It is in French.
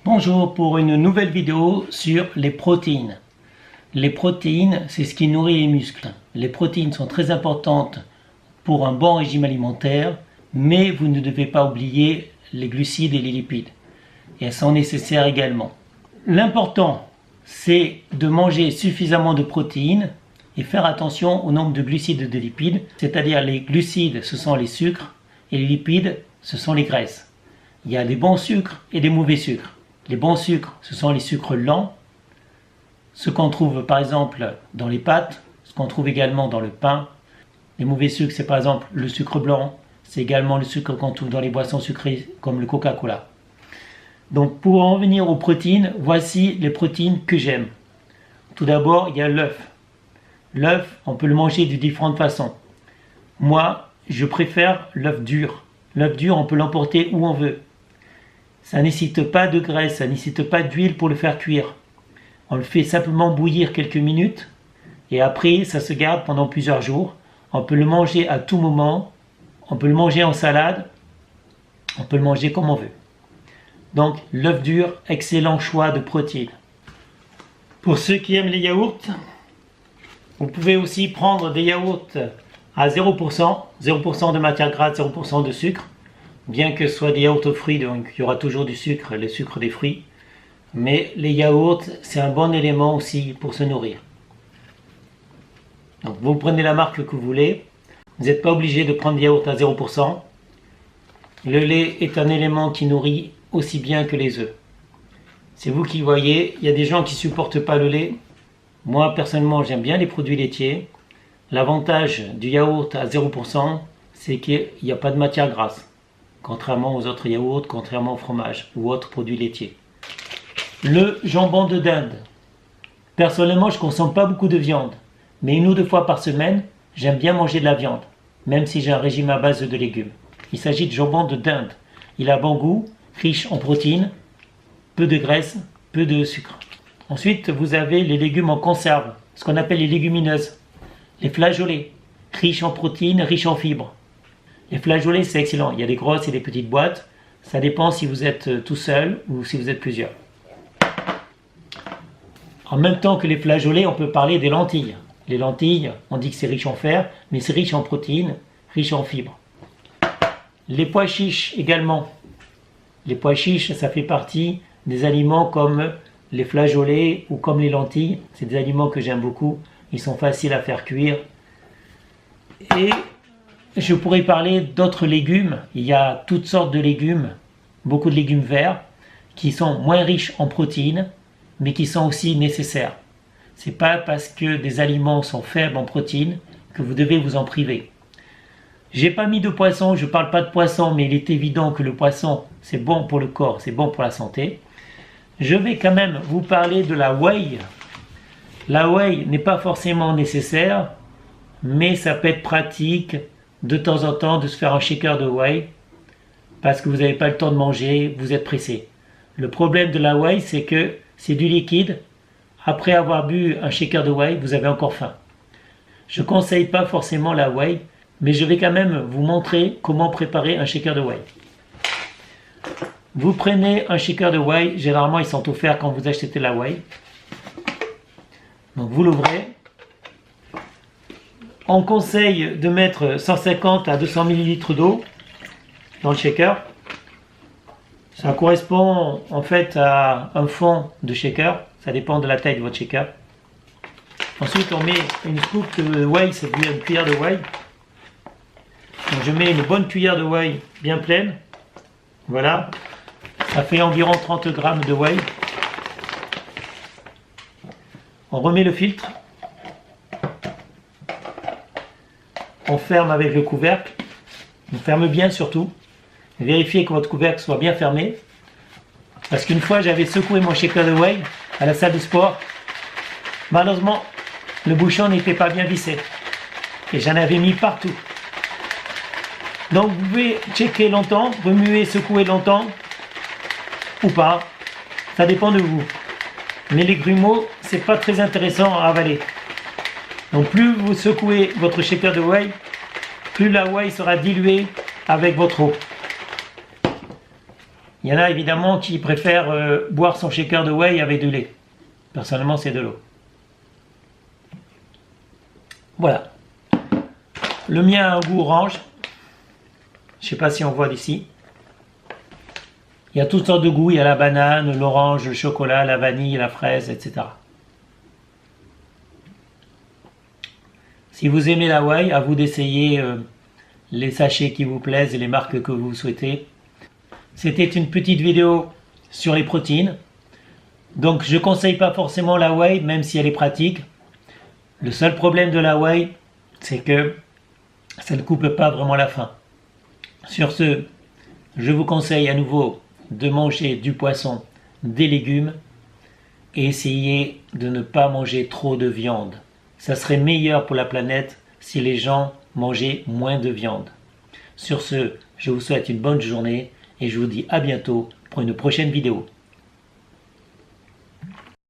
Bonjour pour une nouvelle vidéo sur les protéines. Les protéines, c'est ce qui nourrit les muscles. Les protéines sont très importantes pour un bon régime alimentaire, mais vous ne devez pas oublier les glucides et les lipides. Et elles sont nécessaires également. L'important, c'est de manger suffisamment de protéines et faire attention au nombre de glucides et de lipides. C'est-à-dire les glucides, ce sont les sucres, et les lipides, ce sont les graisses. Il y a des bons sucres et des mauvais sucres. Les bons sucres, ce sont les sucres lents, ce qu'on trouve par exemple dans les pâtes, ce qu'on trouve également dans le pain. Les mauvais sucres, c'est par exemple le sucre blanc, c'est également le sucre qu'on trouve dans les boissons sucrées comme le Coca-Cola. Donc pour en venir aux protéines, voici les protéines que j'aime. Tout d'abord, il y a l'œuf. L'œuf, on peut le manger de différentes façons. Moi, je préfère l'œuf dur. L'œuf dur, on peut l'emporter où on veut. Ça ne nécessite pas de graisse, ça ne nécessite pas d'huile pour le faire cuire. On le fait simplement bouillir quelques minutes et après ça se garde pendant plusieurs jours. On peut le manger à tout moment, on peut le manger en salade, on peut le manger comme on veut. Donc l'œuf dur, excellent choix de protéines. Pour ceux qui aiment les yaourts, vous pouvez aussi prendre des yaourts à 0%, 0% de matière grasse, 0% de sucre. Bien que ce soit des yaourts aux fruits, donc il y aura toujours du sucre, le sucre des fruits. Mais les yaourts, c'est un bon élément aussi pour se nourrir. Donc vous prenez la marque que vous voulez. Vous n'êtes pas obligé de prendre des yaourts à 0%. Le lait est un élément qui nourrit aussi bien que les œufs. C'est vous qui voyez, il y a des gens qui ne supportent pas le lait. Moi, personnellement, j'aime bien les produits laitiers. L'avantage du yaourt à 0%, c'est qu'il n'y a pas de matière grasse. Contrairement aux autres yaourts, contrairement au fromage ou autres produits laitiers. Le jambon de dinde. Personnellement, je ne consomme pas beaucoup de viande. Mais 1 ou 2 fois par semaine, j'aime bien manger de la viande. Même si j'ai un régime à base de légumes. Il s'agit de jambon de dinde. Il a bon goût, riche en protéines, peu de graisse, peu de sucre. Ensuite, vous avez les légumes en conserve. Ce qu'on appelle les légumineuses. Les flageolets. Riches en protéines, riches en fibres. Les flageolets, c'est excellent. Il y a des grosses et des petites boîtes. Ça dépend si vous êtes tout seul ou si vous êtes plusieurs. En même temps que les flageolets, on peut parler des lentilles. Les lentilles, on dit que c'est riche en fer, mais c'est riche en protéines, riche en fibres. Les pois chiches également. Les pois chiches, ça fait partie des aliments comme les flageolets ou comme les lentilles. C'est des aliments que j'aime beaucoup. Ils sont faciles à faire cuire. Et je pourrais parler d'autres légumes. Il y a toutes sortes de légumes, beaucoup de légumes verts, qui sont moins riches en protéines, mais qui sont aussi nécessaires. Ce n'est pas parce que des aliments sont faibles en protéines que vous devez vous en priver. J'ai pas mis de poisson, je ne parle pas de poisson, mais il est évident que le poisson, c'est bon pour le corps, c'est bon pour la santé. Je vais quand même vous parler de la whey. La whey n'est pas forcément nécessaire, mais ça peut être pratique de temps en temps de se faire un shaker de whey parce que vous n'avez pas le temps de manger, vous êtes pressé. Le problème de la whey, c'est que c'est du liquide. Après avoir bu un shaker de whey, vous avez encore faim. Je ne conseille pas forcément la whey, mais je vais quand même vous montrer comment préparer un shaker de whey. Vous prenez un shaker de whey, généralement ils sont offerts quand vous achetez la whey. Donc vous l'ouvrez. On conseille de mettre 150 à 200 ml d'eau dans le shaker. Ça correspond en fait à un fond de shaker. Ça dépend de la taille de votre shaker. Ensuite, on met une scoop de whey, c'est-à-dire une cuillère de whey. Donc, je mets une bonne cuillère de whey bien pleine. Voilà. Ça fait environ 30 grammes de whey. On remet le filtre. On ferme avec le couvercle. On ferme bien surtout. Vérifiez que votre couvercle soit bien fermé. Parce qu'une fois, j'avais secoué mon shaker de whey à la salle de sport. Malheureusement, le bouchon n'était pas bien vissé. Et j'en avais mis partout. Donc, vous pouvez checker longtemps, remuer, secouer longtemps. Ou pas. Ça dépend de vous. Mais les grumeaux, c'est pas très intéressant à avaler. Donc plus vous secouez votre shaker de whey, plus la whey sera diluée avec votre eau. Il y en a évidemment qui préfèrent boire son shaker de whey avec du lait. Personnellement, c'est de l'eau. Voilà. Le mien a un goût orange. Je ne sais pas si on voit d'ici. Il y a toutes sortes de goûts. Il y a la banane, l'orange, le chocolat, la vanille, la fraise, etc. Si vous aimez la whey, à vous d'essayer les sachets qui vous plaisent et les marques que vous souhaitez. C'était une petite vidéo sur les protéines. Donc je ne conseille pas forcément la whey, même si elle est pratique. Le seul problème de la whey, c'est que ça ne coupe pas vraiment la faim. Sur ce, je vous conseille à nouveau de manger du poisson, des légumes et essayez de ne pas manger trop de viande. Ça serait meilleur pour la planète si les gens mangeaient moins de viande. Sur ce, je vous souhaite une bonne journée et je vous dis à bientôt pour une prochaine vidéo.